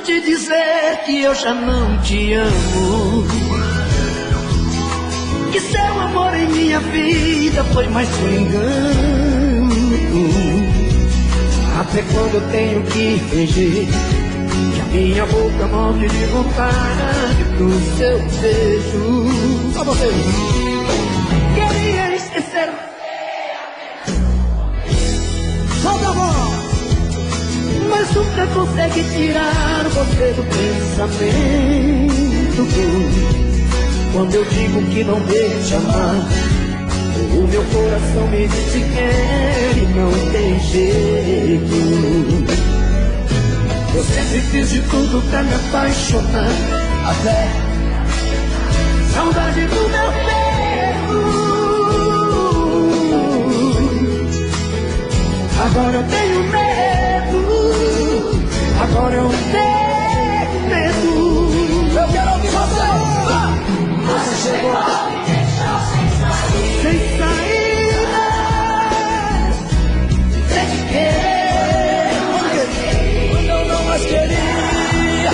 te dizer que eu já não te amo, que seu amor em minha vida foi mais um engano. Até quando eu tenho que fingir que a minha boca morre de vontade pro seu beijo. Só você. Queria esquecer. Solta a voz. Mas nunca consegue tirar você do pensamento. Quando eu digo que não devo te amar, o meu coração me diz que quer e não tem jeito. Eu sempre fiz de tudo pra me apaixonar, até saudade do meu peito. Agora eu tenho medo, agora eu tenho medo. Eu quero ouvir você. Você chegou sem saída, sem querer, quando eu não mais queria.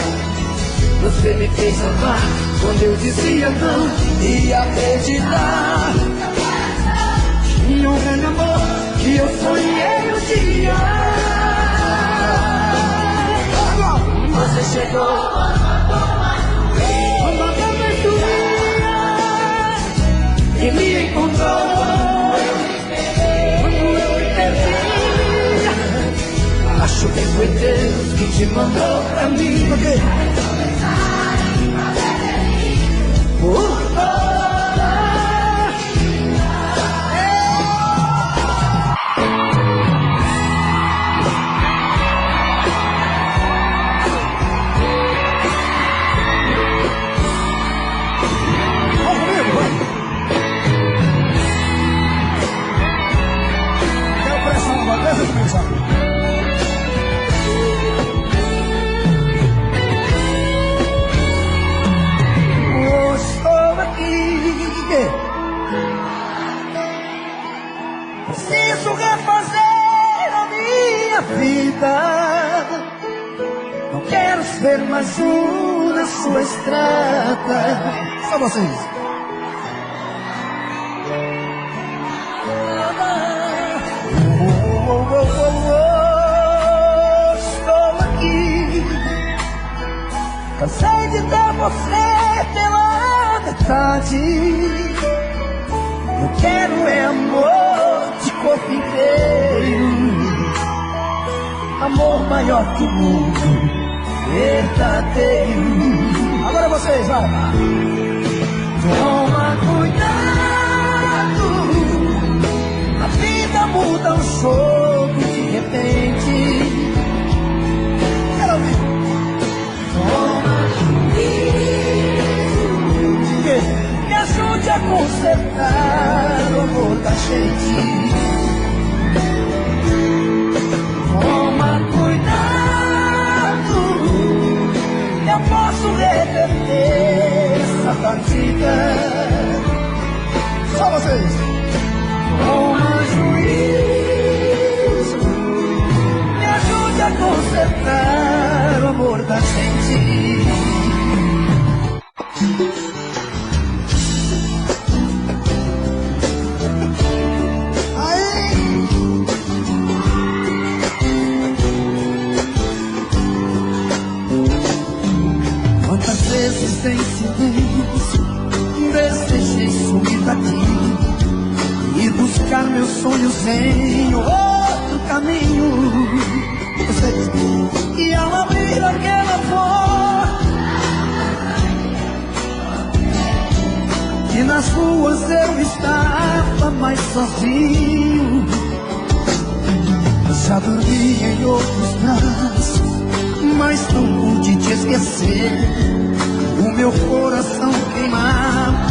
Você me fez amar quando eu dizia não e acreditar. Tinha um grande amor que eu sonhei um dia. Você chegou quando a e me encontrou quando eu me perdi. Acho que foi Deus que te mandou pra mim. Por preciso refazer a minha vida. Não quero ser mais um na sua estrada. Só vocês. Estou aqui, cansei de dar você pela metade. Eu quero é amor de corpo inteiro, amor maior que o mundo, verdadeiro. Agora vocês, vai. Toma cuidado, a vida muda um jogo de repente. Quero ouvir. Toma cuidado, me ajude a consertar o amor da gente. Toma cuidado, eu posso reverter essa partida. Só vocês. Toma juízo, me ajude a consertar o amor da gente. Em silêncio, desejei sumir daqui e buscar meus sonhos em outro caminho. E ao abrir aquela porta, e nas ruas eu estava mais sozinho. Já dormi em outros braços, mas não pude te esquecer. O meu coração queimava.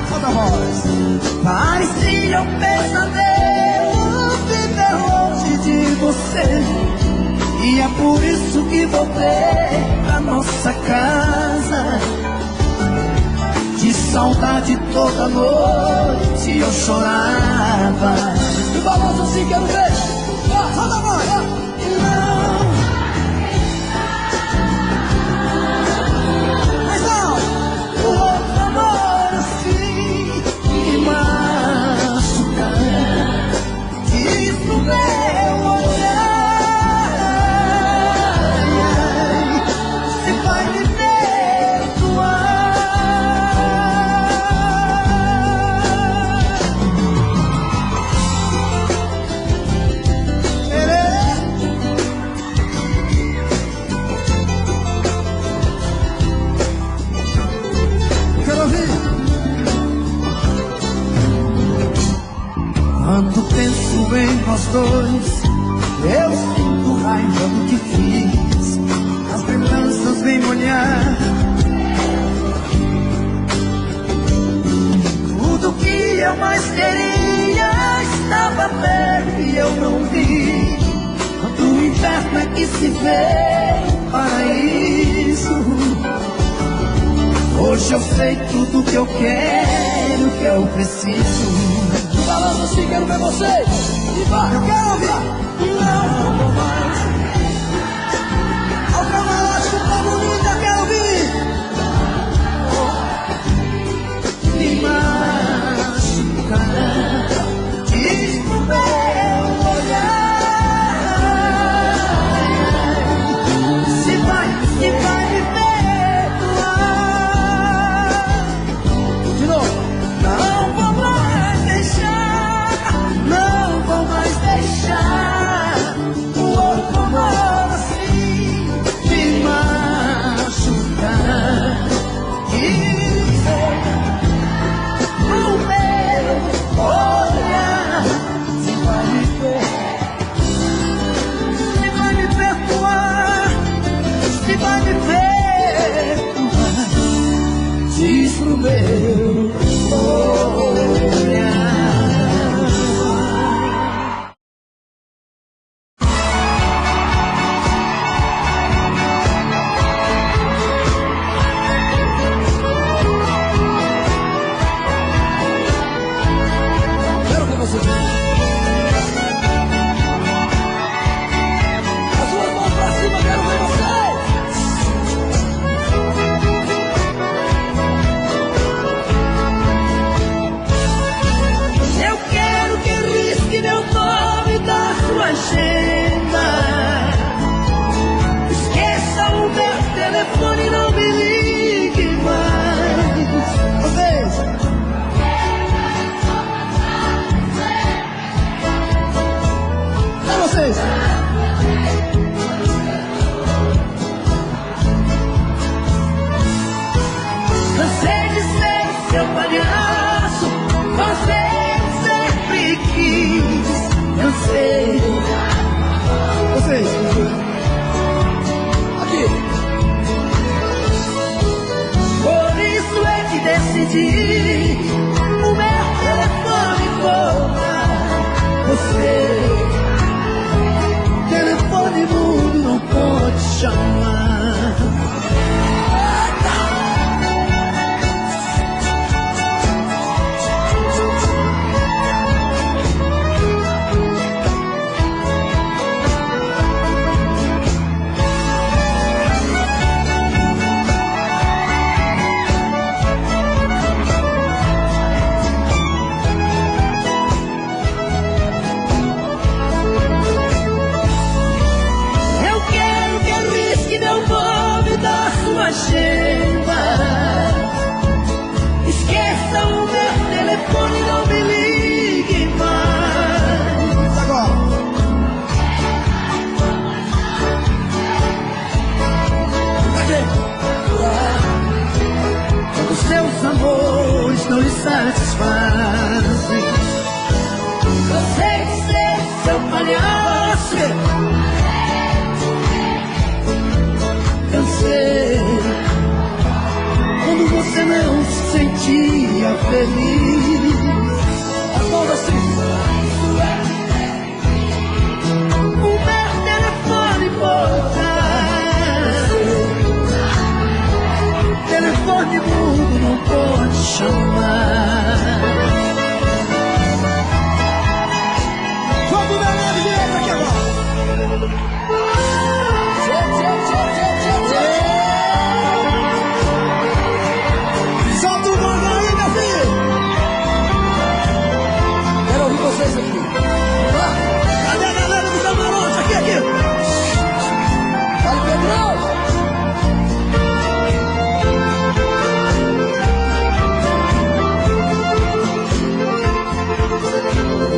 Solta a voz. Parecia um pesadelo viver longe de você. E é por isso que voltei pra nossa casa. De saudade toda noite eu chorava. E balança assim, quero ver. Solta a voz. raiva do que fiz, as lembranças vêm molhar tudo que eu mais queria. Estava perto e eu não vi. Quanto inferno é que se vê paraíso. Hoje eu sei tudo que eu quero, que eu preciso. Falando assim, quero ver vocês. E vai, eu quero ouvir. Não vou mais. Ao camarote do povo lindo, eu quero ouvir. Me machucar. Diz pro meu olhar. Se vai me perdoar. De novo. Não vou mais deixar. Não vou mais deixar o outro amor assim me machucar. O meu olhar, se vai me perdoar, se vai me perdoar, diz pro meu olhar. Cansei de ser seu palhaço, você sempre quis. Cansei. Vocês, aqui. Por isso é que decidi o meu telefone for você. Telefone mudo não pode chamar. Agenda. Esqueça o meu telefone, não me ligue mais. Agora. Quando seus amores não lhe satisfazem, cansei de ser seu palhaço. Cansei quando você não se sentia feliz. As mãos assim. O meu telefone voltar. Telefone mudo não pode chamar. Vamos dar uma direita aqui agora. Solta o gogó aí, meu filho. Quero ouvir vocês aqui. Cadê a galera do camarote? Aqui, aqui. Fala, Pedrão.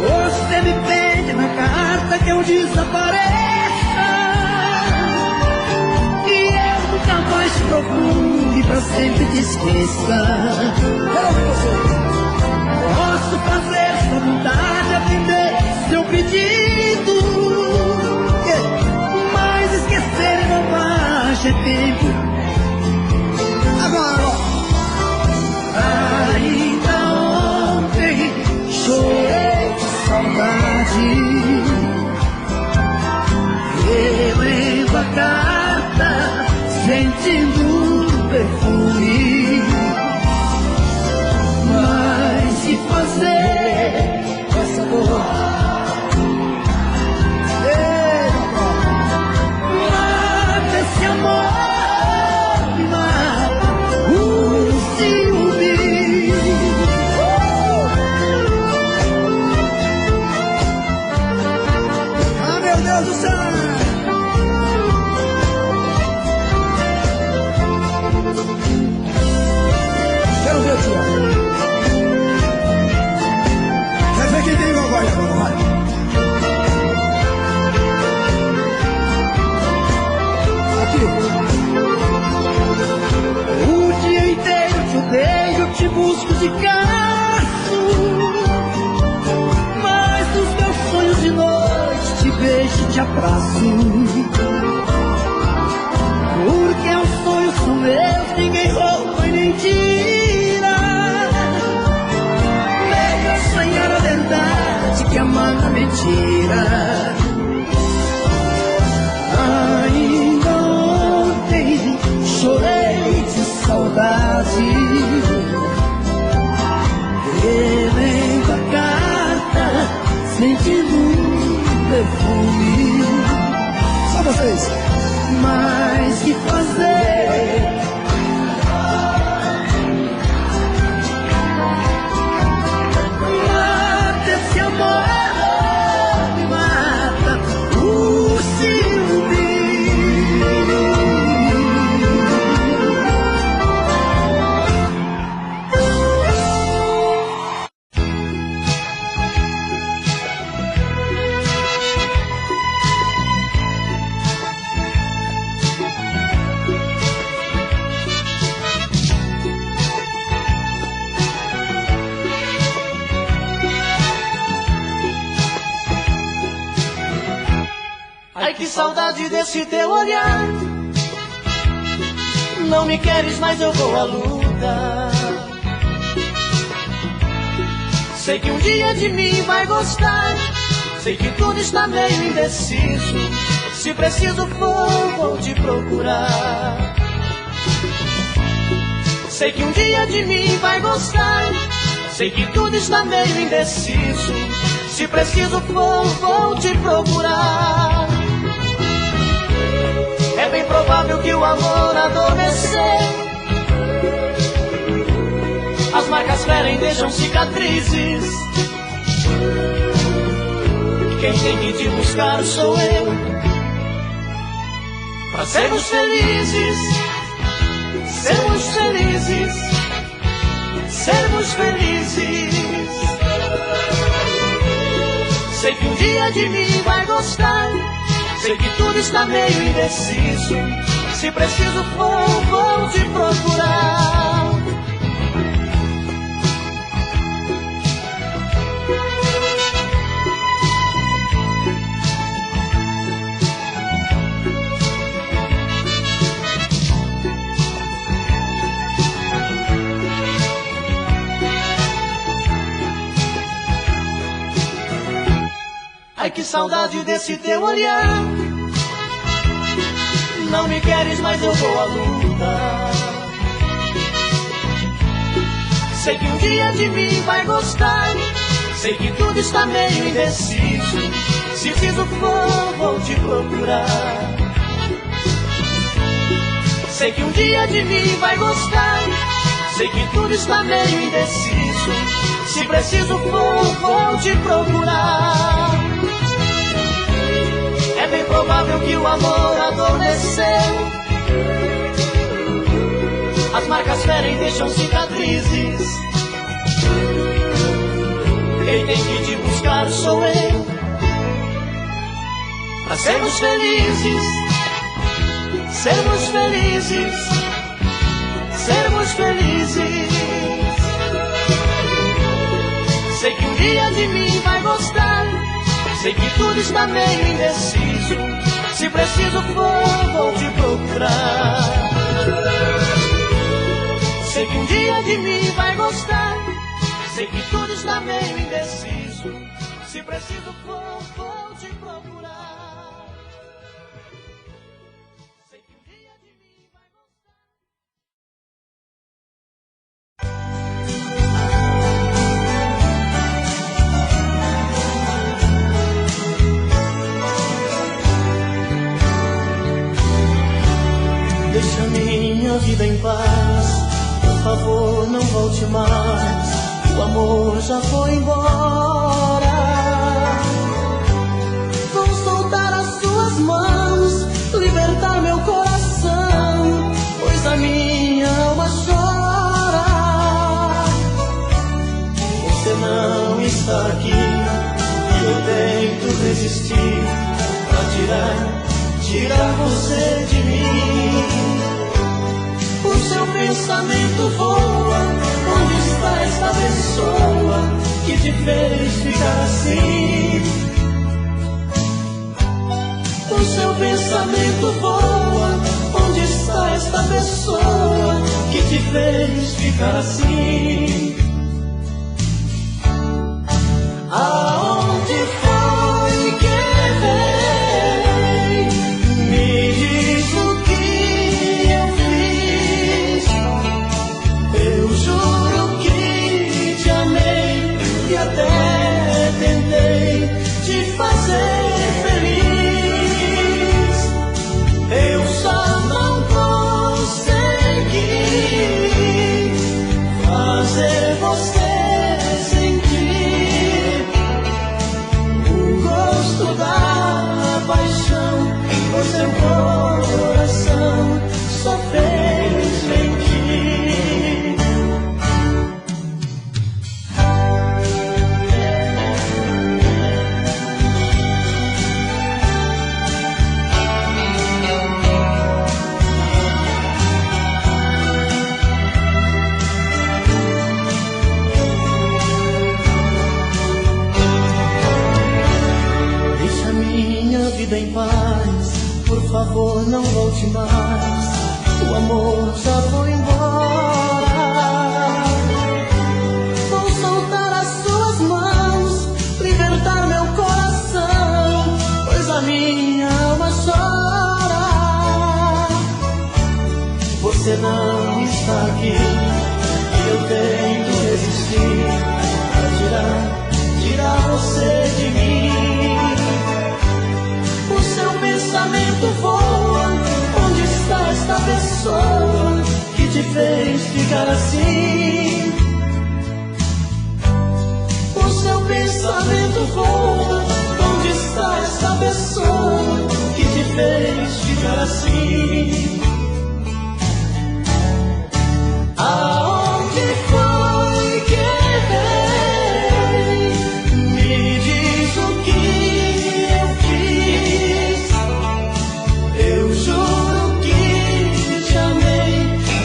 Você me pede na carta que eu desapareça. Mais profundo e pra sempre te esqueça. Quero ouvir você. Posso fazer sua vontade, atender seu pedido, carta, sentindo o perfume. Mas se fazer essa dor, mata esse amor, mata o ciúme. Ah, meu Deus do céu! Quero ver aqui, ó. Quer ver quem tem igual agora, vai. Aqui. O dia inteiro te odeio, te busco de caso, mas nos meus sonhos de noite te beijo e te abraço. Porque os sonhos são meus, ninguém rouba e nem tira. Melhor sonhar a verdade que amar a mentira. Ainda ontem chorei de saudade, relendo a carta, sentindo um perfume. Só vocês. Mas que fazer? Mata esse amor, mata o ciúme. Ai, que saudade desse teu olhar. Não me queres, mas eu vou à luta. Sei que um dia de mim vai gostar. Sei que tudo está meio indeciso. Se preciso for, vou te procurar. Sei que um dia de mim vai gostar. Sei que tudo está meio indeciso. Se preciso for, vou te procurar. É bem provável que o amor adormeceu. As marcas ferem, deixam cicatrizes. Quem tem que te buscar sou eu. Pra sermos felizes, sermos felizes, sermos felizes. Sei que um dia de mim vai gostar. Sei que tudo está meio indeciso. Se preciso for, vou te procurar. Ai, que saudade desse teu olhar. Não me queres, mas eu vou à luta. Sei que um dia de mim vai gostar. Sei que tudo está meio indeciso. Se preciso for, vou te procurar. Sei que um dia de mim vai gostar. Sei que tudo está meio indeciso. Se preciso for, vou te procurar. É bem provável que o amor adormeceu. As marcas ferem, deixam cicatrizes. Quem tem que te buscar sou eu. Pra sermos felizes, sermos felizes, sermos felizes. Sei que um dia de mim vai gostar. Sei que tudo está meio indeciso. Se preciso for, vou te procurar. Sei que um dia de mim vai gostar. Sei que tudo está meio indeciso. Se preciso for, vou te procurar. minha vida em paz. Por favor, não volte mais. O amor já foi embora. Vou soltar as suas mãos, libertar meu coração, pois a minha alma chora. Você não está aqui e eu tento resistir pra tirar você de mim. O seu pensamento voa. Onde está esta pessoa que te fez ficar assim? O seu pensamento voa. Onde está esta pessoa que te fez ficar assim? Aonde foi que errei? Me diz o que eu fiz. Eu juro que te amei e até tentei te fazer feliz. Eu só não consegui fazer você sentir o gosto da paixão. O seu coração só fez mentir. Deixa minha vida em paz, por favor, não volte mais. O amor já foi embora. Vou soltar as suas mãos, libertar meu coração, pois a minha alma chora. Você não está aqui e eu tento resistir pra tirar você de mim. O seu pensamento voa. Onde está esta pessoa que te fez ficar assim? O seu pensamento voa. Onde está esta pessoa que te fez ficar assim? Aonde foi que errei? Me diz o que eu fiz. Eu juro que te amei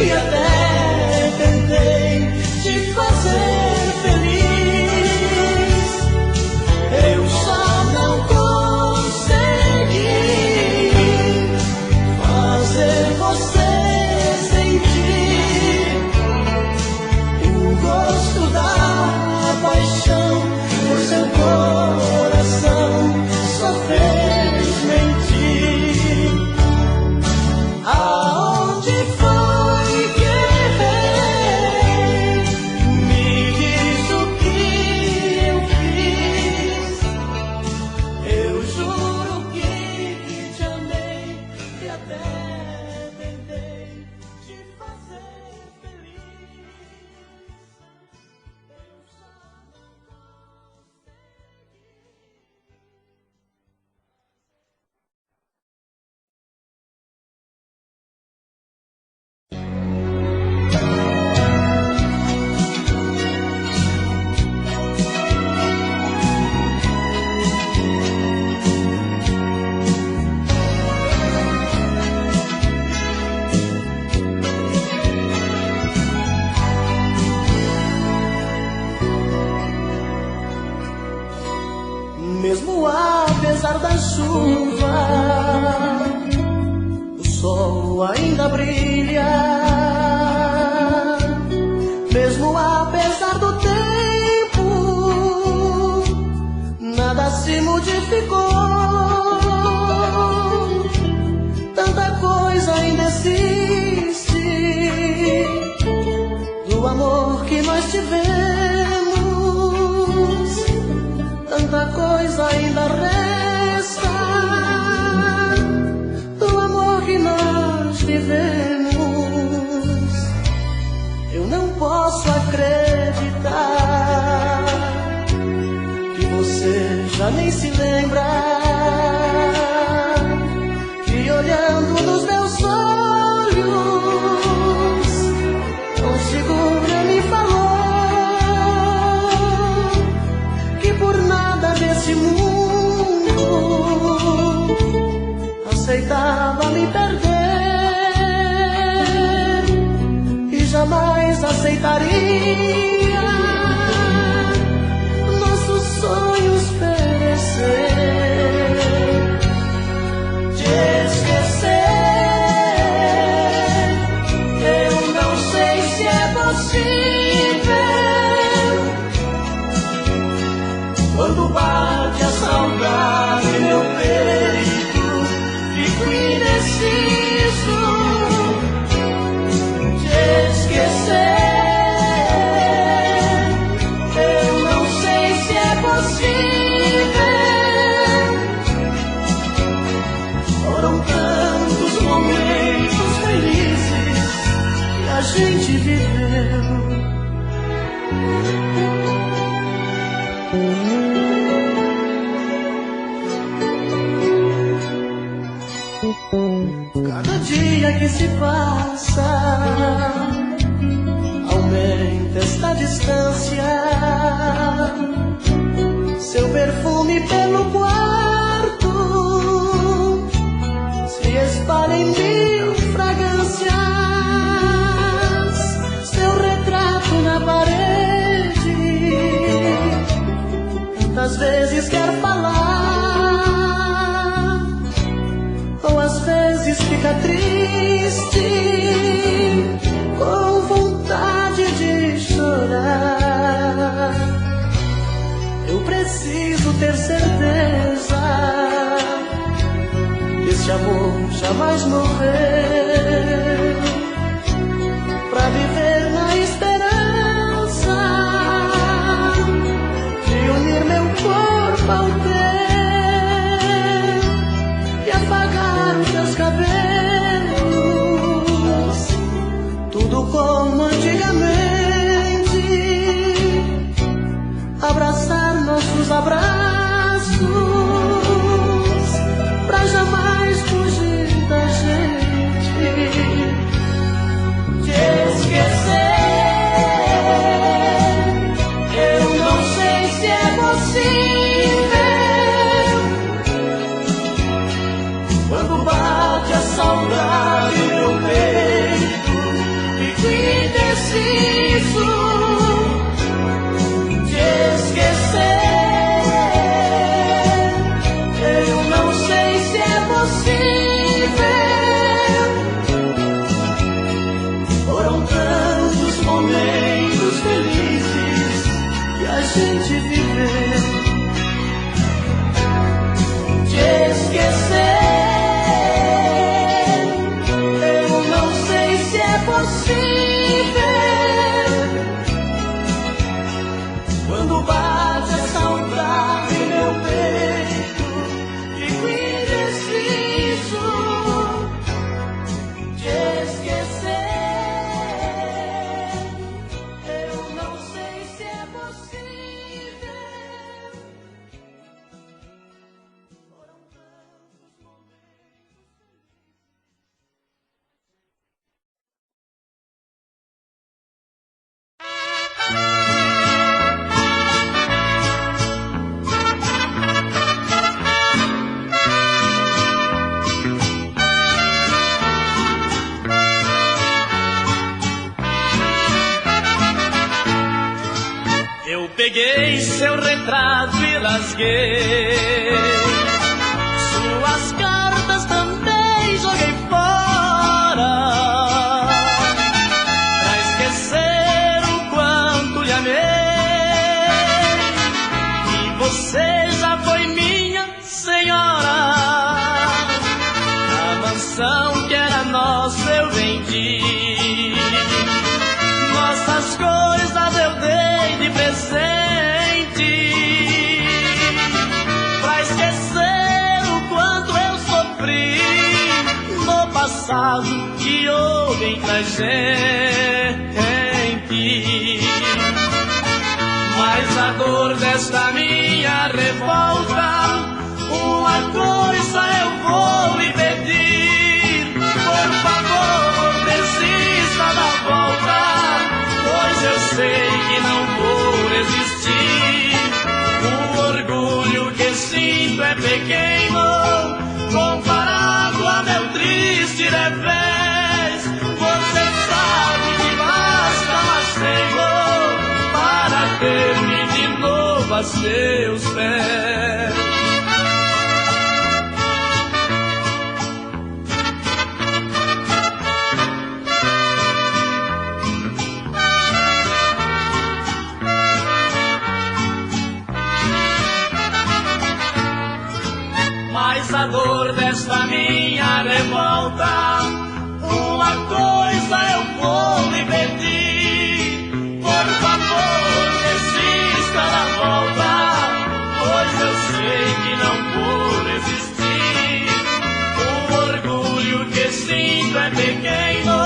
e até tentei te fazer feliz. Eu só não consegui fazer você sentir o gosto da paixão. O seu coração só fez mentir. Aonde foi que errei? Me diz o que eu fiz. Eu juro que te amei e até tentei te fazer feliz. Eu só não mesmo apesar da chuva, o sol ainda brilha. Mesmo apesar do tempo, nada se modificou. Tanta coisa ainda existe do amor que nós tivemos. Tanta coisa ainda resta do amor que nós vivemos. desejava me perder e jamais aceitaria nossos sonhos perecer. Te esquecer, eu não sei se é possível. Quando bate a saudade no meu peito, fico indeciso. Te esquecer, eu não sei se é possível. Foram tantos momentos felizes que a gente viveu. Cada dia que se passa aumenta esta distância. Seu perfume pelo quarto se espalha em mil fragrâncias. Seu retrato na parede tantas vezes quer falar, ou às vezes fica triste, com vontade de chorar. Eu preciso ter certeza que esse amor jamais morreu, pra viver na esperança de unir meu corpo ao teu e apagar os teus cabelos, tudo como antigamente, abraçar nossos abraços, pra jamais fugir da gente. Te esquecer, eu não sei se é possível. Quando bate a saudade no meu peito, fico indeciso. Te esquecer, eu não sei se é possível. Foram tantos momentos felizes que a gente viveu. Te esquecer, eu não sei se é possível. Quando bate a saudade no meu peito, fico indeciso. Te esquecer, eu não sei se é possível. Foram tantos momentos. Eu peguei seu retrato e rasguei, suas cartas também joguei fora, pra esquecer o quanto lhe amei. E você já foi minha senhora, a mansão que era nossa eu vendi, nossas coisas eu dei de presente, pra esquecer o quanto eu sofri no passado que houve entre a gente. Mas a dor desta minha revolta, uma coisa eu vou lhe pedir: por favor, desista da volta, pois eu sei que não vou resistir. O orgulho que sinto é pequeno comparado a meu revés. Você sabe que basta, mas Senhor, para ter-me de novo a seus pés. Mas a dor desta minha revolta, uma coisa eu vou lhe pedir: por favor, desista da volta, pois eu sei que não vou resistir. O orgulho que sinto é pequeno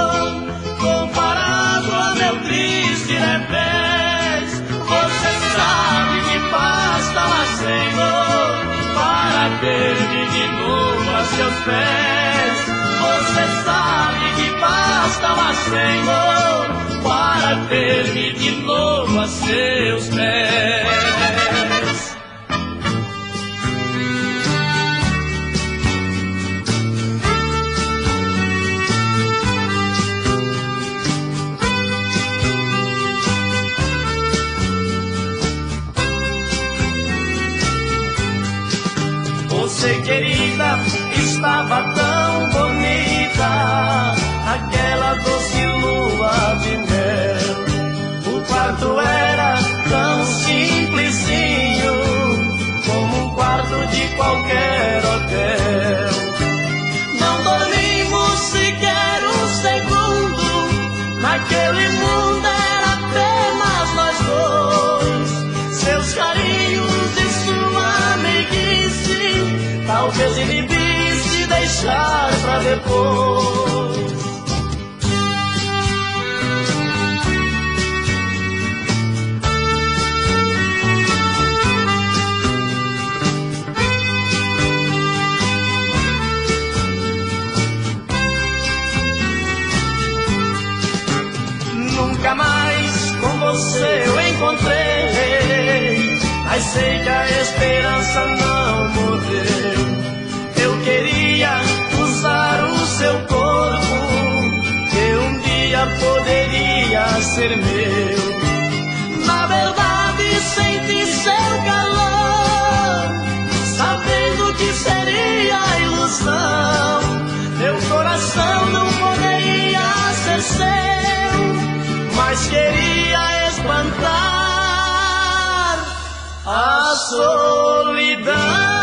comparado a meu triste revés. Você sabe que basta, mas Senhor, para ter-me de novo a seus pés. Você sabe que basta, mas Senhor, para ter-me de novo a seus pés. Você, querida, estava tão bonita, aquela doce lua de mel. O quarto era tão simplesinho, como um quarto de qualquer hotel. Não dormimos sequer um segundo, naquele mundo era apenas nós dois. Seus carinhos e sua meiguice talvez inibisse deixar pra depois. Nunca mais com você eu encontrei, mas sei que a esperança não morreu. Eu queria usar o seu corpo, que um dia poderia ser meu. Na verdade senti seu calor, sabendo que seria ilusão. Meu coração não poderia ser seu, mas queria espantar a solidão.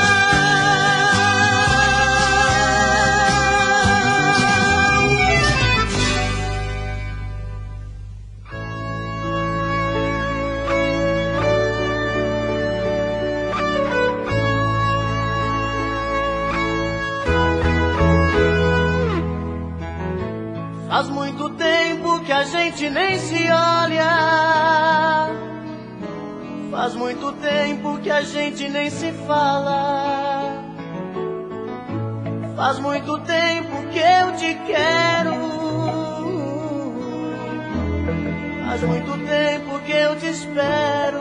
Faz muito tempo que a gente nem se olha, faz muito tempo que a gente nem se fala, faz muito tempo que eu te quero, faz muito tempo que eu te espero,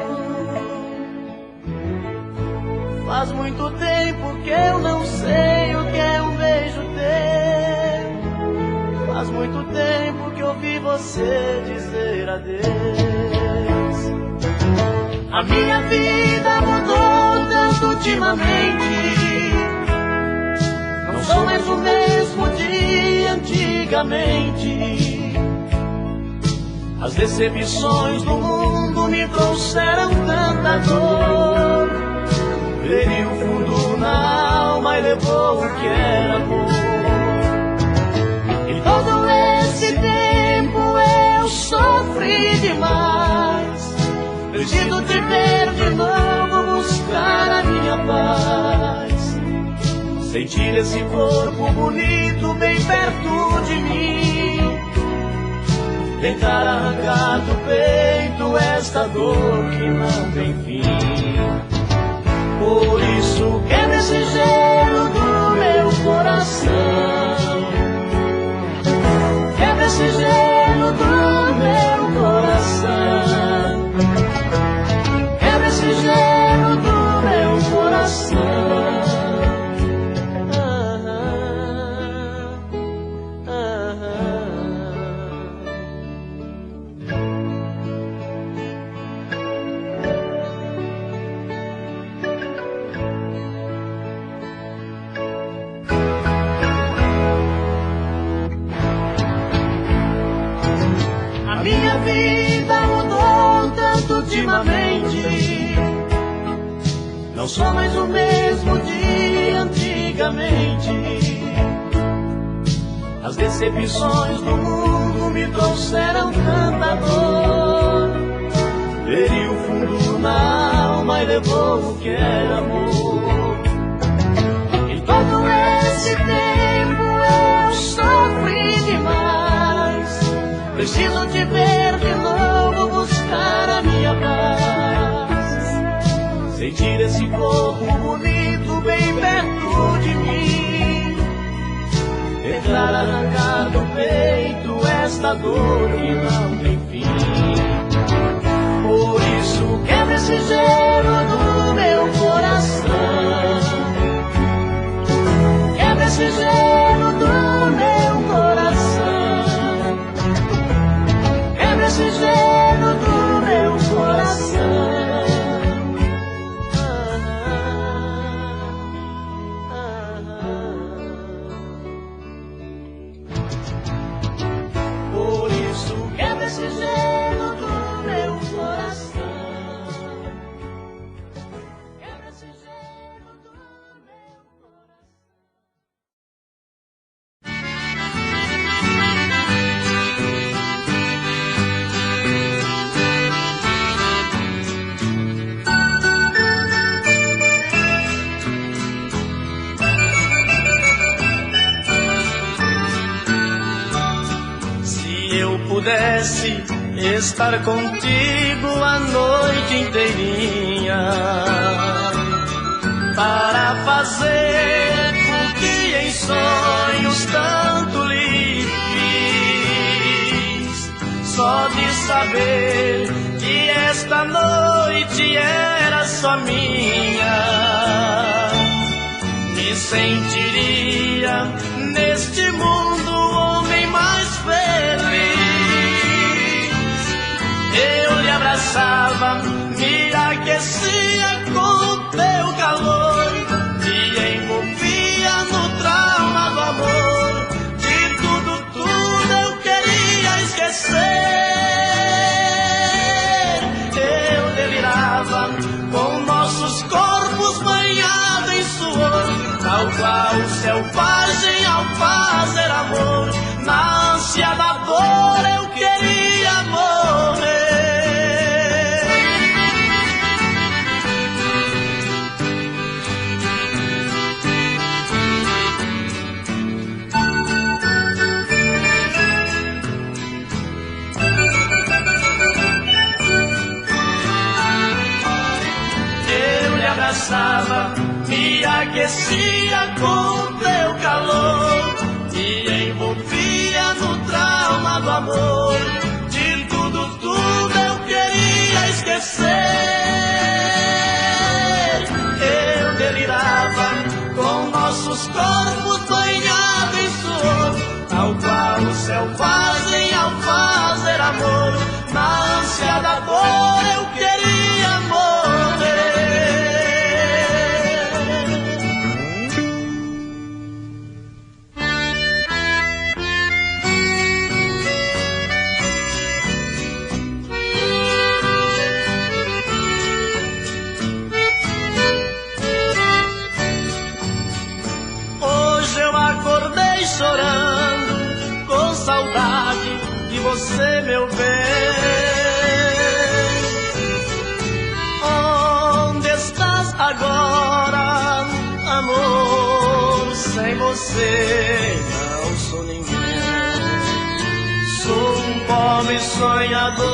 faz muito tempo que eu não sei o que é um beijo teu. Faz muito tempo que ouvi você dizer adeus. A minha vida mudou tanto ultimamente, não sou mais o mesmo de antigamente. As decepções do mundo me trouxeram tanta dor. Feriu o fundo na alma e levou o que era amor. Todo esse tempo eu sofri demais, preciso te ver de novo, buscar a minha paz, sentir esse corpo bonito bem perto de mim, tentar arrancar do peito esta dor que não tem fim. Por isso quebra esse gelo do meu coração, quebra esse gelo do meu coração, quebra esse gelo do meu coração. ultimamente. Não sou mais o mesmo de antigamente. As decepções do mundo me trouxeram tanta dor. Feri o fundo na alma e levou o que era amor. Em todo esse tempo eu sofri demais. Preciso te ver de novo, buscar a minha paz. Sentir esse corpo bonito bem perto de mim. Tentar arrancar do peito esta dor que não tem fim. Por isso quebra esse gelo do meu coração. Quebra esse gelo do meu coração. Quebra esse gelo do meu coração. Por isso quebra esse gelo do meu coração. Quebra esse gelo do meu coração. Se eu pudesse estar contigo a noite inteirinha, para fazer o que em sonhos tanto lhe fiz, só de saber que esta noite era só minha, me sentiria neste mundo o homem mais feliz. Eu lhe abraçava, me aquecia com teu calor, me envolvia no trauma do amor. De tudo, tudo eu queria esquecer. Eu delirava com nossos corpos banhados em suor, tal qual o selvagem ao fazer amor. Na ânsia da dor eu queria morrer. Eu lhe abraçava, me aquecia com teu calor, me envolvia no trauma do amor. De tudo, tudo eu queria esquecer. Eu delirava com nossos corpos banhados em suor, tal qual o selvagem ao fazer amor. Na ânsia da dor eu queria morrer. Chorando com saudade de você, meu bem. Onde estás agora, amor? Sem você não sou ninguém. Sou um pobre sonhador,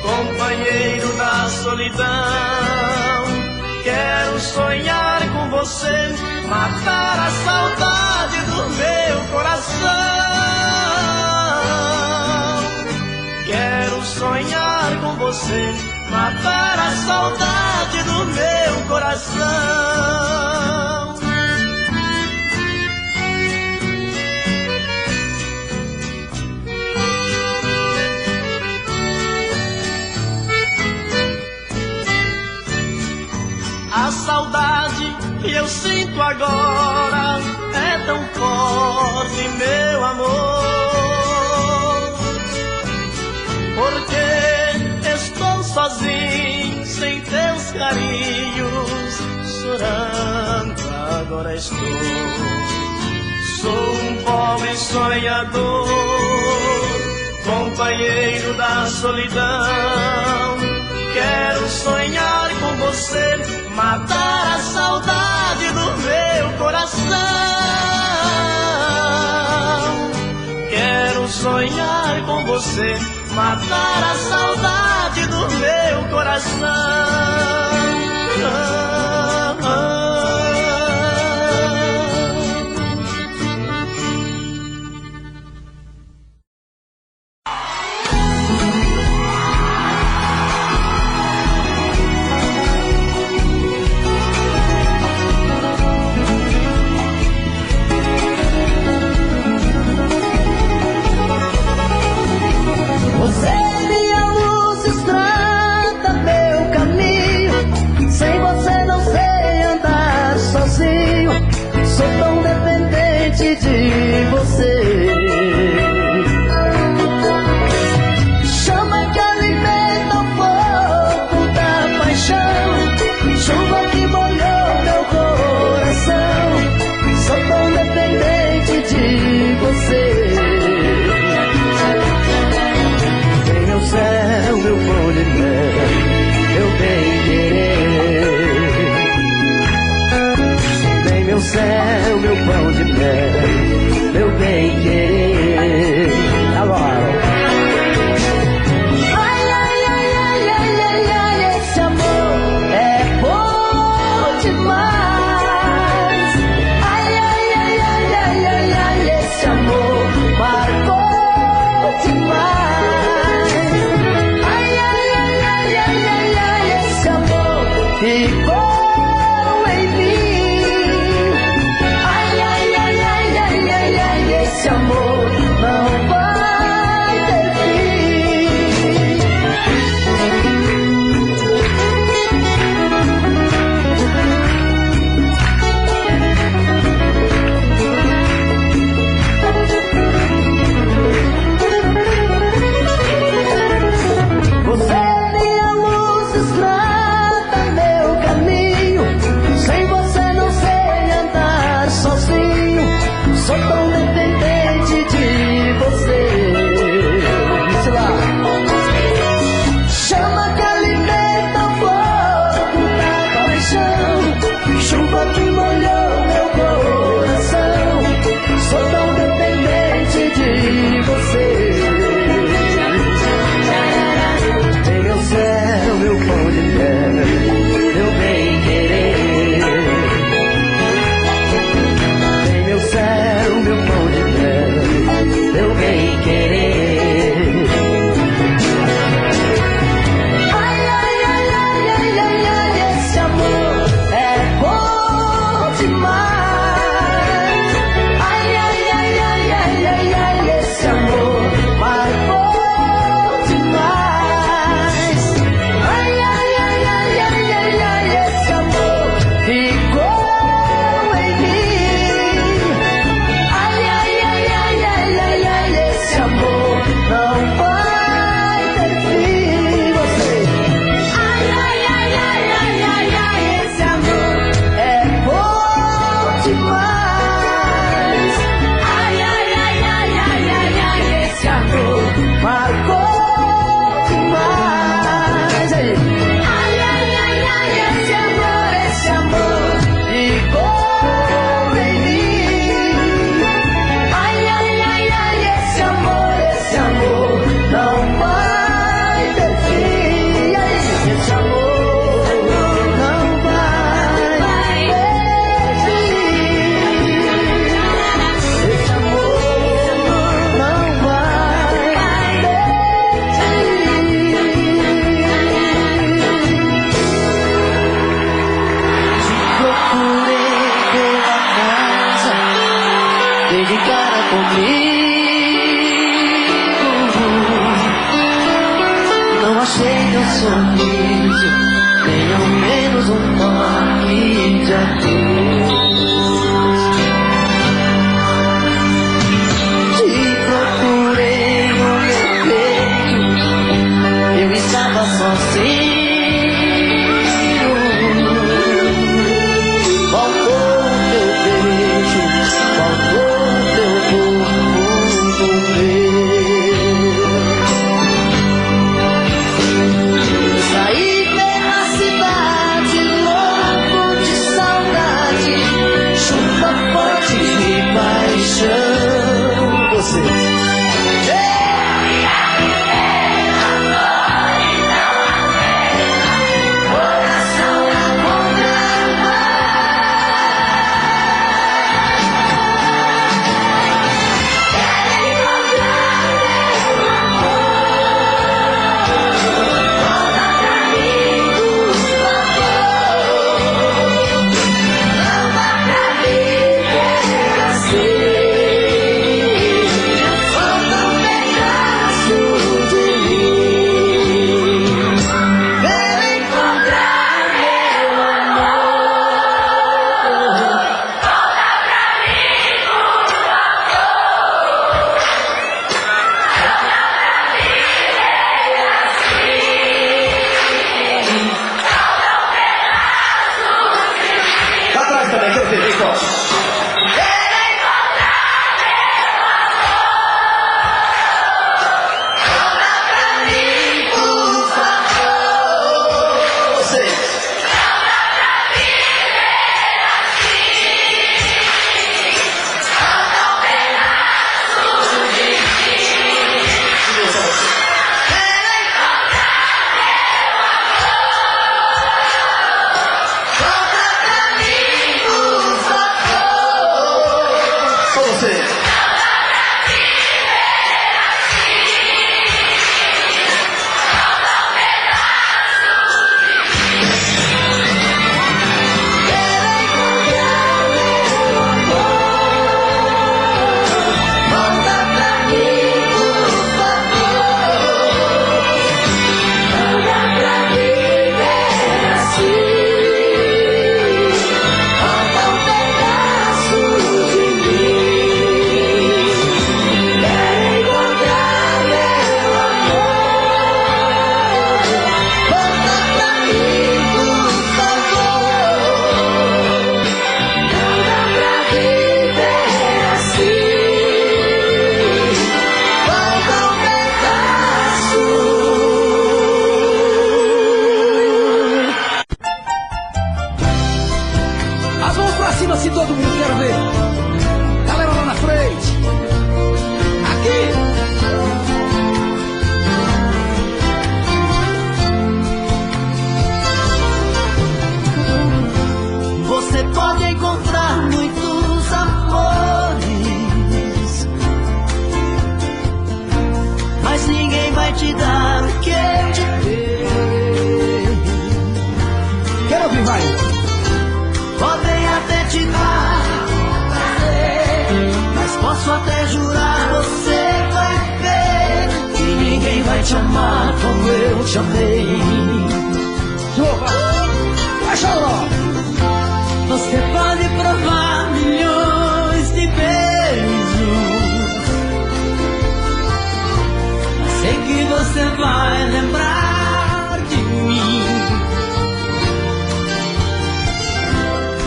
companheiro da solidão. Quero sonhar com você, matar a saudade do meu coração. Quero sonhar com você, matar a saudade do meu coração. A saudade que eu sinto agora é tão forte, meu amor, porque estou sozinho, sem teus carinhos, chorando agora estou. Sou um pobre sonhador, companheiro da solidão. Quero sonhar com você, matar a saudade do meu coração. Quero sonhar com você, matar a saudade do meu coração. De você, chama que alimenta o fogo da paixão, chuva que molhou meu coração. Sou tão dependente de você. Vem meu céu, meu pão de mel, meu bem-querer. Vem meu céu, meu pão de mel, meu bem-querer. Agora. Ai, ai, ai, ai, ai, ai, ai, esse amor é bom demais. Ai, ai, ai, ai, ai, ai, ai, esse amor marcou demais. Ai, ai, ai, ai, ai, ai, ai, esse amor ficou em mim. Ai, ai, ai, ai, ai, ai, ai, esse amor não vai ter fim. Você é minha luz, estrada, meu caminho. Sem você não sei andar sozinho. Sou tão dependente de você. Isso lá. Chama que alimenta o fogo da paixão, chuva que molhou meu coração. Sou tão dependente de você. Vem meu céu, meu pão de mel, meu bem-querer. Vem meu céu, meu pão de mel, meu bem-querer. Ai, ai, ai, ai, ai, ai, ai, esse amor é bom demais. Ai, ai, ai, ai, ai, ai, ai, esse amor marcou demais. Ai, ai, ai, ai, ai, ai, ai, esse amor ficou em mim. Ai, ai, ai, ai, ai, ai, ai, esse amor não vai ter fim. Você. Ai, ai, ai, ai, ai, ai, ai, esse amor é bom demais. Ai, ai, ai, ai, ai, ai, ai, esse amor marcou demais. Aí. Ai, ai, ai, ai, esse amor ficou em mim. Ai, ai, ai, ai, esse amor não vai ter fim. Aí, esse amor não vai ter fim. Esse amor não vai ter fim. Te procurei pela casa, desde cara comigo. Não achei teu sorriso, nem ao menos um toque de adeus. Te procurei no meu peito, eu estava sozinho. Posso até jurar, você vai ver que ninguém vai te amar como eu te amei. Você pode provar milhões de beijos, mas sei que você vai lembrar de mim.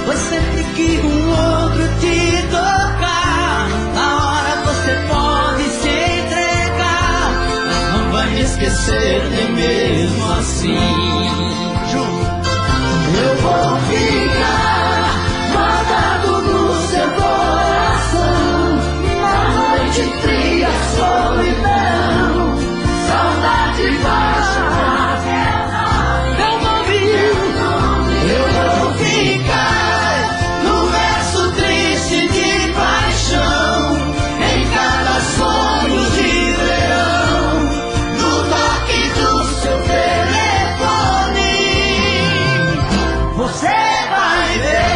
Pois sempre que outro te tocar, na hora você pode se entregar, mas não vai me esquecer nem mesmo assim. Eu vou ficar guardado no seu coração, na noite fria, solidão, saudade baixa. Eu vou vir, eu vou ficar no verso triste de paixão, em cada sonho de verão, no toque do seu telefone. Você vai ver.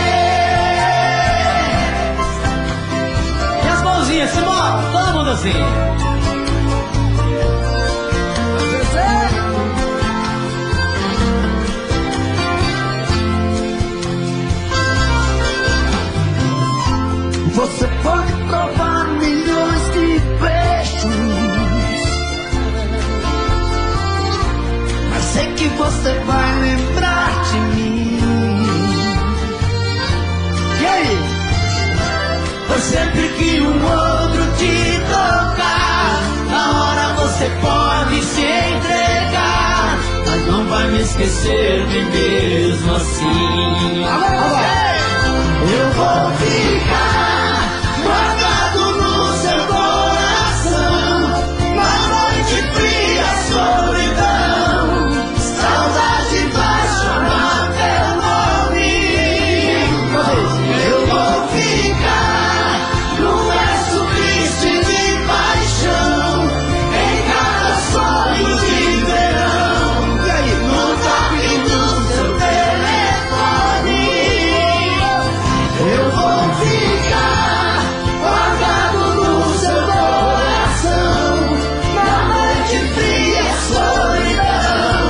E as mãozinhas, Simão, todo mundo assim. Você pode provar milhões de beijos, mas sei que você vai lembrar de mim. E aí? Pois sempre que outro te tocar, na hora você pode se entregar, mas não vai me esquecer nem mesmo assim. Eu vou ficar guardado no seu coração, na noite fria, solidão, saudade vai chamar teu nome. Eu vou ficar no verso triste de paixão, em cada sonho de verão, no toque do seu telefone. Eu vou ficar guardado no seu coração, na noite fria, solidão,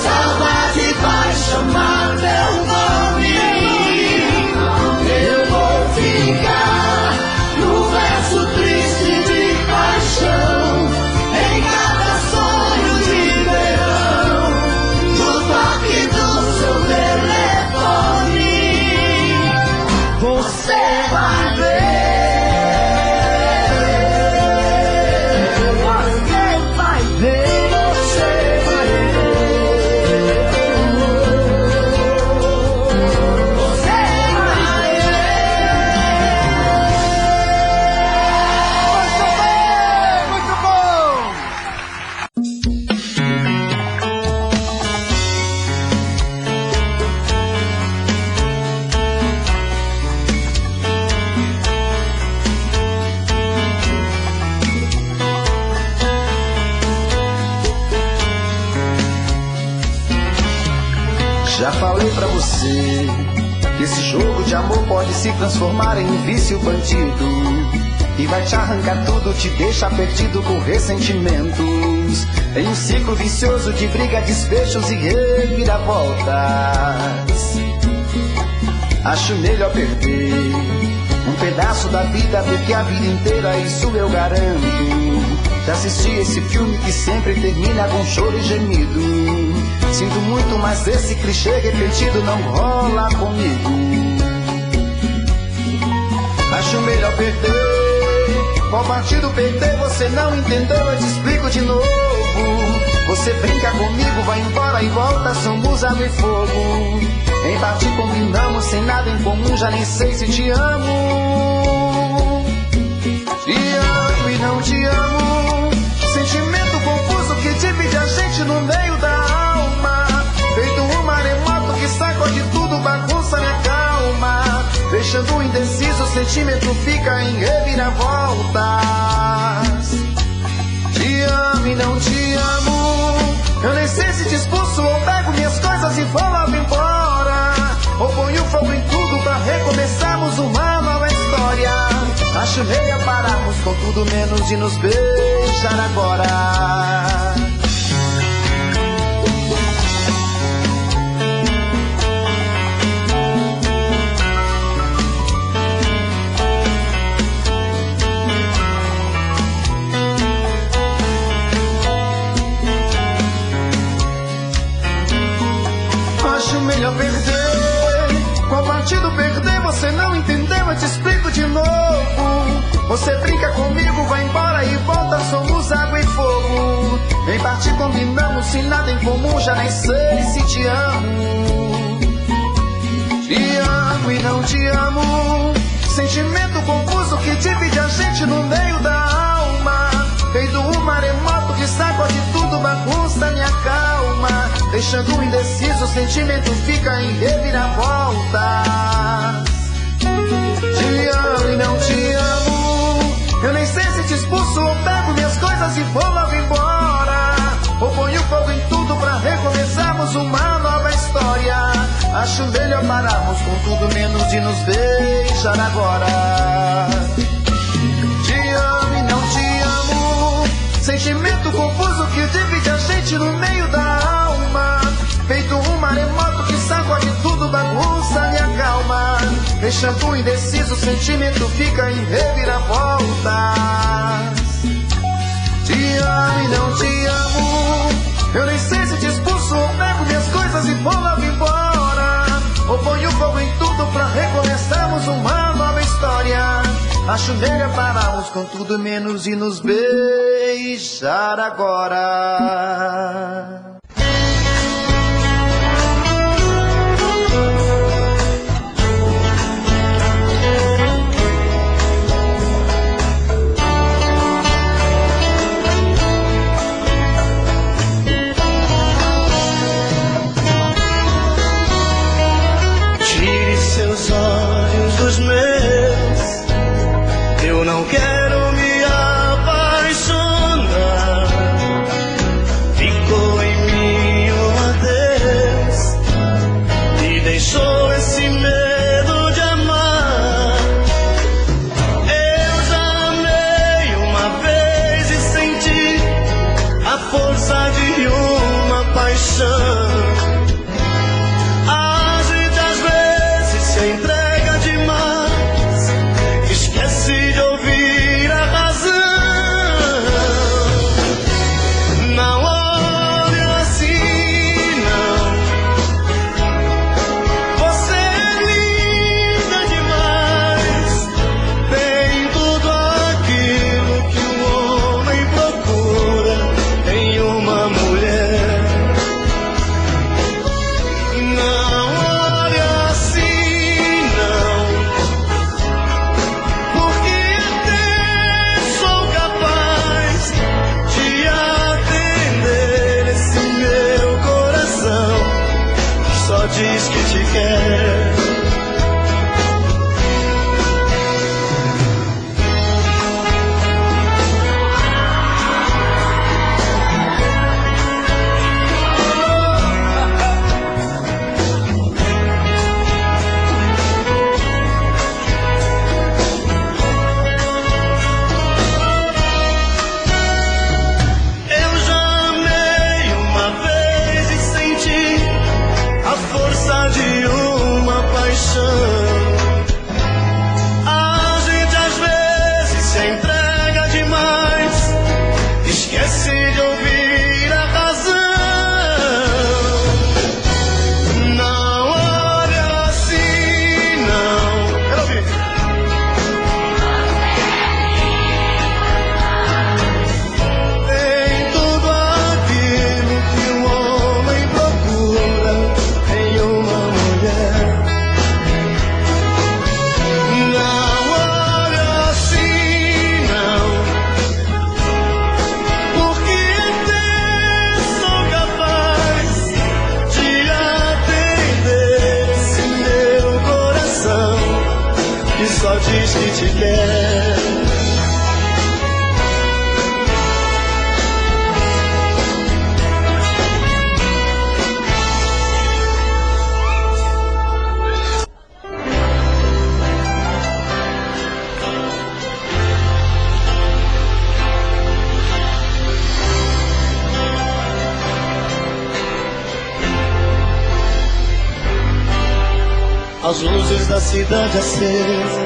saudade vai chamar teu nome. Eu vou ficar no verso triste de paixão, em cada sonho de verão, no toque do seu telefone. Você vai ver. Você vai ver. Você vai ver. Você vai ver. Muito bom. Já falei pra você que esse jogo de amor pode se transformar em um vício bandido, e vai te arrancar tudo, te deixa perdido com ressentimentos, em um ciclo vicioso de briga, desfechos e reviravoltas. Acho melhor perder um pedaço da vida do que a vida inteira, isso eu garanto. Já assisti esse filme que sempre termina com choro e gemido. Sinto muito, mas esse clichê repetido não rola comigo. Acho melhor perder. Qual partido perder? Você não entendeu, eu te explico de novo. Você brinca comigo, vai embora e volta, somos água e fogo. Em parte combinamos, sem nada em comum, já nem sei se te amo. Te amo e não te amo. Sentimento confuso que divide a gente no meio da alma. Feito um maremoto que sacode tudo, bagunça minha calma. Deixando indeciso, o sentimento fica em reviravoltas. Te amo e não te amo. Eu nem sei se te expulso ou pego minhas coisas e vou logo embora, ou ponho fogo em tudo pra recomeçarmos uma nova história. Acho melhor melhor pararmos com tudo menos de nos beijar agora. Acho melhor perder. Qual partido perder? Você não entendeu, eu te explico de novo. Você brinca comigo, vai embora e volta, somos água e fogo. Em parte combinamos, se nada em comum, já nem sei se te amo. Te amo e não te amo. Sentimento confuso que divide a gente no meio da alma. Feito um maremoto que sacode tudo, bagunça minha calma. Deixando indeciso, o sentimento fica em reviravolta. Te amo e não te amo. Eu nem sei se te expulso ou pego minhas coisas e vou logo embora. Ou ponho fogo em tudo pra recomeçarmos uma nova história. Acho melhor pararmos com tudo menos de nos beijar agora. Te amo e não te amo. Sentimento confuso que divide a gente no meio da alma. Feito um maremoto que sacode tudo, bagunça minha calma. Deixando indeciso, o sentimento fica em reviravoltas. Te amo e não te amo. Eu nem sei se te expulso ou pego minhas coisas e vou logo embora. Ou ponho fogo em tudo pra recomeçarmos uma nova história. Acho melhor pararmos com tudo menos de nos beijar agora. Tire seus olhos dos meus, eu não quero me apaixonar. Ficou em mim um adeus e deixou esse medo de amar. Eu já amei uma vez e senti a força de uma paixão. Entrega demais, esquece de ouvir a razão. Não olhe assim, não. Você é linda demais, tem tudo aquilo que um homem procura em uma mulher. Não olhe assim, diz que te quer. Eu já amei uma vez e senti a força de as luzes da cidade acesa,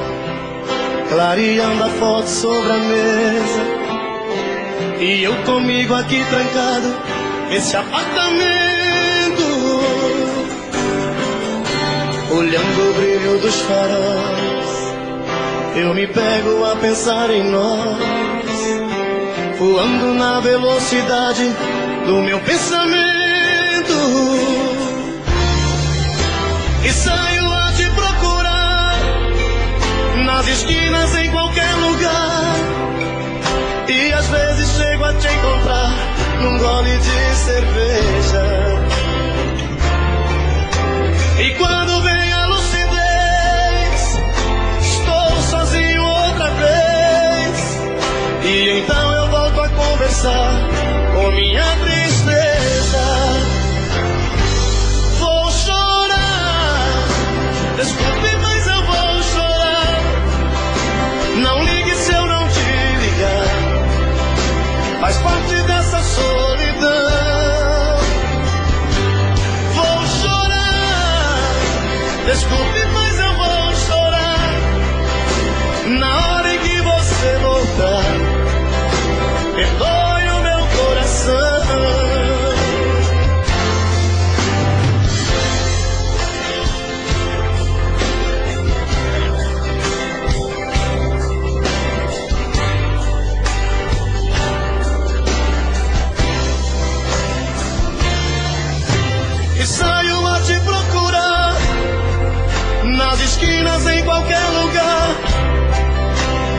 clareando a foto sobre a mesa, e eu comigo aqui trancado nesse apartamento, olhando o brilho dos faróis. Eu me pego a pensar em nós, voando na velocidade do meu pensamento, e saio a te procurar nas esquinas, em qualquer lugar, e às vezes chego a te encontrar num gole de cerveja. E quando vem a lucidez, estou sozinho outra vez, e então eu volto a conversar com minha tristeza. Vou chorar, desculpe, mas eu vou chorar. Não ligue se eu não te ligar, faz parte dessa solidão. Vou chorar, desculpe, mas eu vou chorar. Na hora em que você voltar, perdoe o meu coração. E saio a te procurar nas esquinas, em qualquer lugar,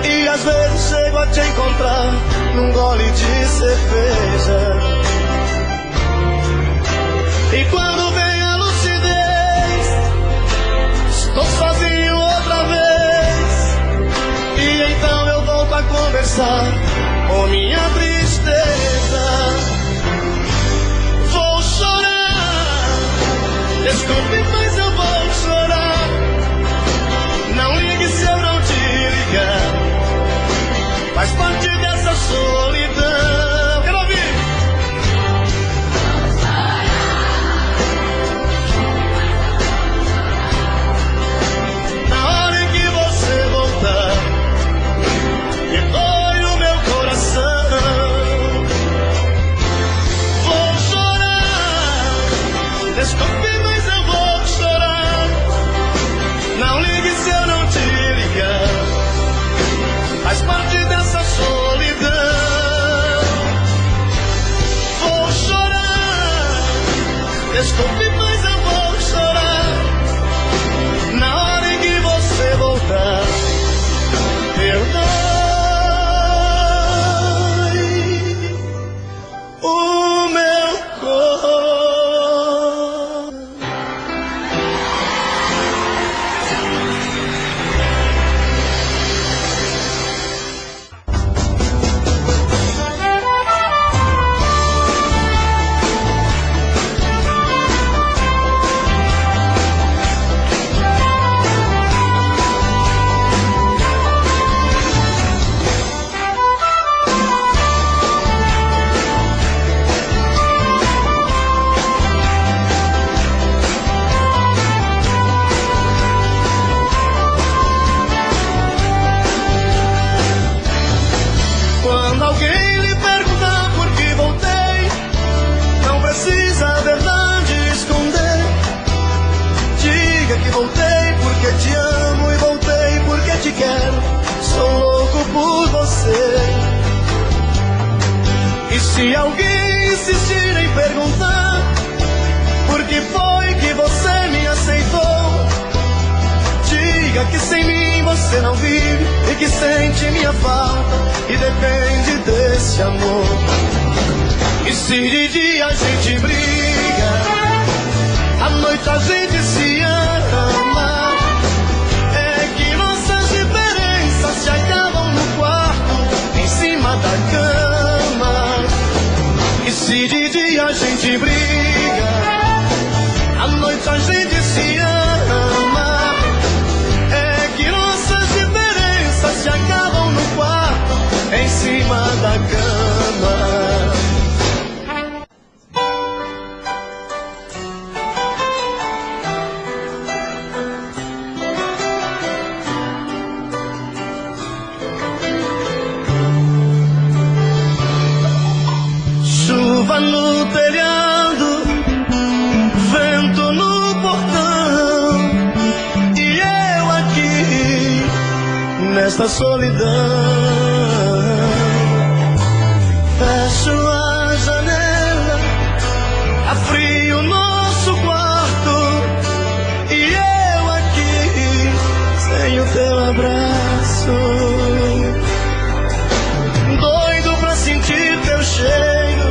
e às vezes chego a te encontrar num gole de cerveja. E quando vem a lucidez, estou sozinho outra vez, e então eu volto a conversar com minha tristeza. Vou chorar, desculpe, mas eu vou chorar. Não ligue se eu não te ligar, faz parte dessa solidão. Quero ouvir. Na hora em que você voltar, perdoe o meu coração. Vou chorar, desculpe, mas eu vou chorar. Não ligue se eu não te ligar, faz parte dessa solidão. Vou chorar, desculpe, mas eu vou chorar. Na hora em que você voltar, perdoe o meu coração. Quando alguém lhe perguntar por que voltei, não precisa a verdade esconder. Diga que voltei porque te amo e voltei porque te quero. Sou louco por você. E se alguém insistir em perguntar por que foi que você me aceitou, diga que sem mim você não vive e que sente minha falta e depende desse amor. E se de dia a gente briga, à noite a gente se ama, é que nossas diferenças se acabam no quarto, em cima da cama. E se de dia a gente briga, à noite a gente se ama, é que nossas diferenças se acabam no quarto, em cima da cama. Chuva no telhado, vento no portão, e eu aqui nesta solidão. Fecho a janela, há frio nosso quarto, e eu aqui sem o teu abraço. Doido pra sentir teu cheiro,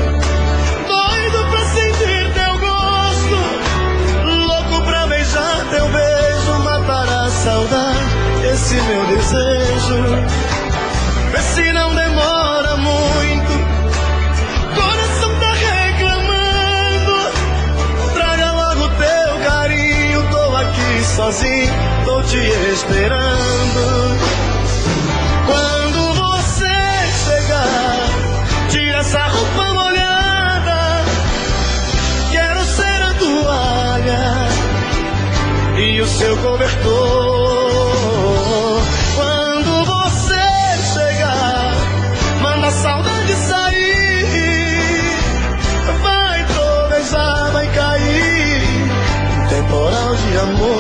doido pra sentir teu gosto, louco pra beijar teu beijo, matar a saudade, esse meu desejo. Vê se não demora muito, coração tá reclamando, traga logo teu carinho, tô aqui sozinho, tô te esperando. Quando você chegar, tira essa roupa molhada, quero ser a toalha e o seu cobertor. Quando você chegar, manda a saudade sair, vai trovejar, vai cair um temporal de amor.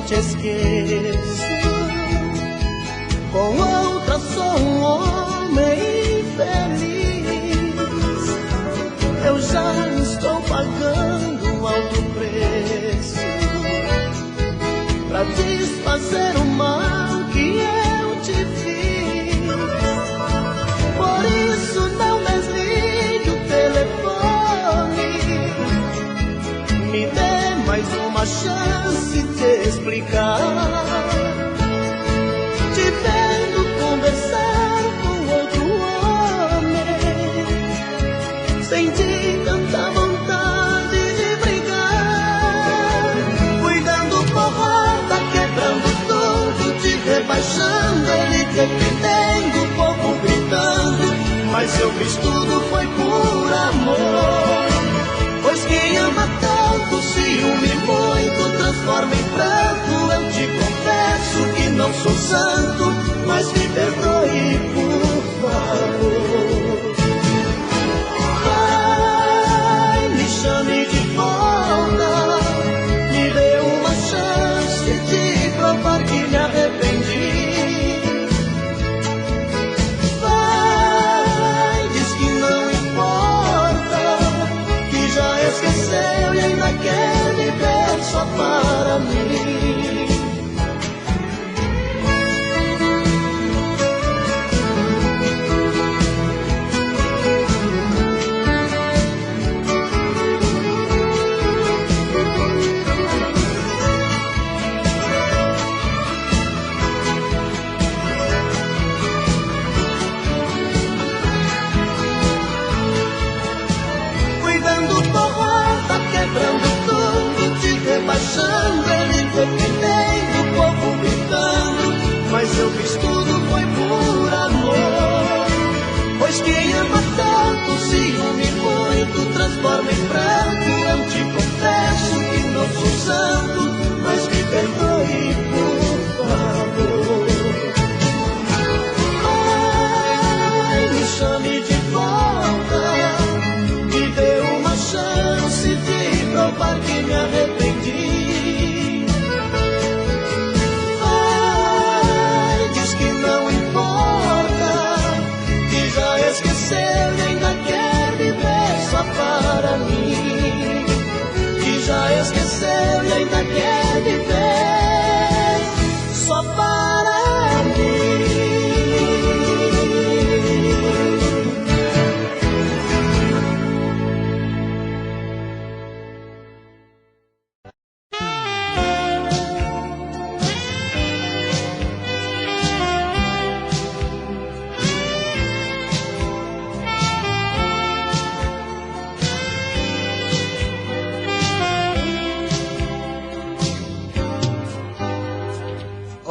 te esqueço. Com outra sou um homem infeliz. Eu já estou pagando um alto preço pra desfazer o mal que eu te fiz. Por isso não desligue o telefone. Me dê mais uma chance de explicar. Te vendo conversar com outro homem, senti tanta vontade de brigar. Fui dando porrada, quebrando tudo, te rebaixando, ele defendendo, o povo gritando. Mas eu fiz tudo, foi por amor. Pois quem ama tanto, ciúme muito, transforma em pranto. Eu te confesso que não sou santo, mas me perdoe, por favor. Vai, me chame de volta, me dê uma chance de provar que me arrependi. Vai, diz que não importa, que já esqueceu e ainda quer viver só para mim. Quebrando tudo, te rebaixando, ele defendendo, o povo gritando. Mas eu fiz tudo, foi por amor. Pois quem ama tanto, ciúme muito, transforma em pranto. Eu te confesso que não sou santo, mas me perdoe, por favor. Ai, me chame de volta, me dê uma chance de provar que me arrependi. Vai, diz que não importa, que já esqueceu e ainda quer viver só para mim. Que já esqueceu e ainda quer viver só para mim.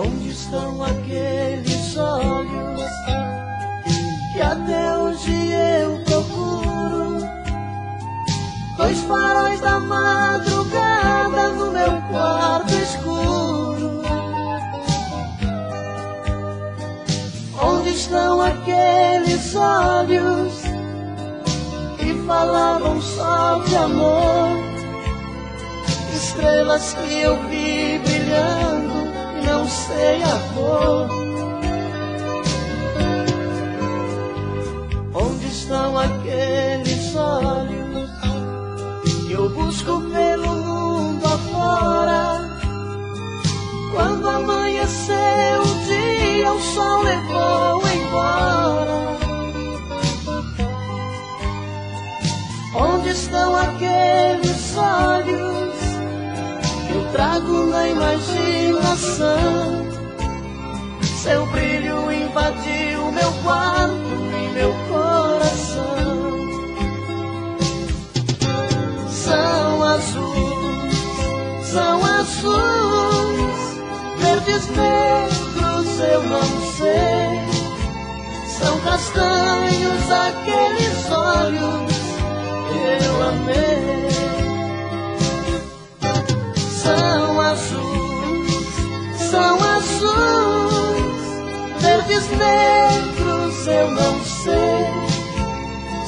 Onde estão aqueles olhos que até hoje eu procuro? Dois faróis da madrugada no meu quarto escuro. Onde estão aqueles olhos que falavam só de amor? Estrelas que eu vi brilhando, não sei a cor. Onde estão aqueles olhos que eu busco pelo mundo afora? Quando amanheceu o dia, o sol levou embora. Onde estão aqueles olhos que eu trago na imaginação? Seu brilho invadiu meu quarto e meu coração. São azuis, verdes negros, eu não sei. São castanhos aqueles olhos que eu amei. São azuis, verdes negros, eu não sei.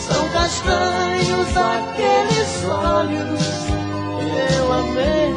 São castanhos aqueles olhos que eu amei.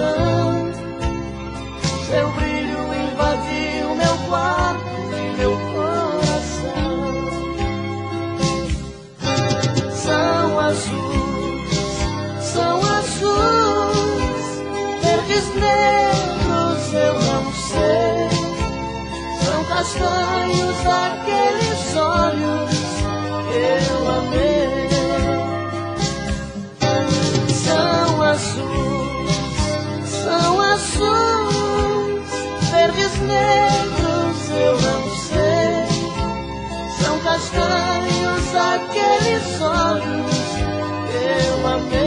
coração. Seu brilho invadiu meu quarto e meu coração. São azuis, verdes, negros, eu não sei. São castanhos aqueles olhos que eu amei. São azuis, verdes, negros, eu não sei. São castanhos aqueles olhos que eu amei.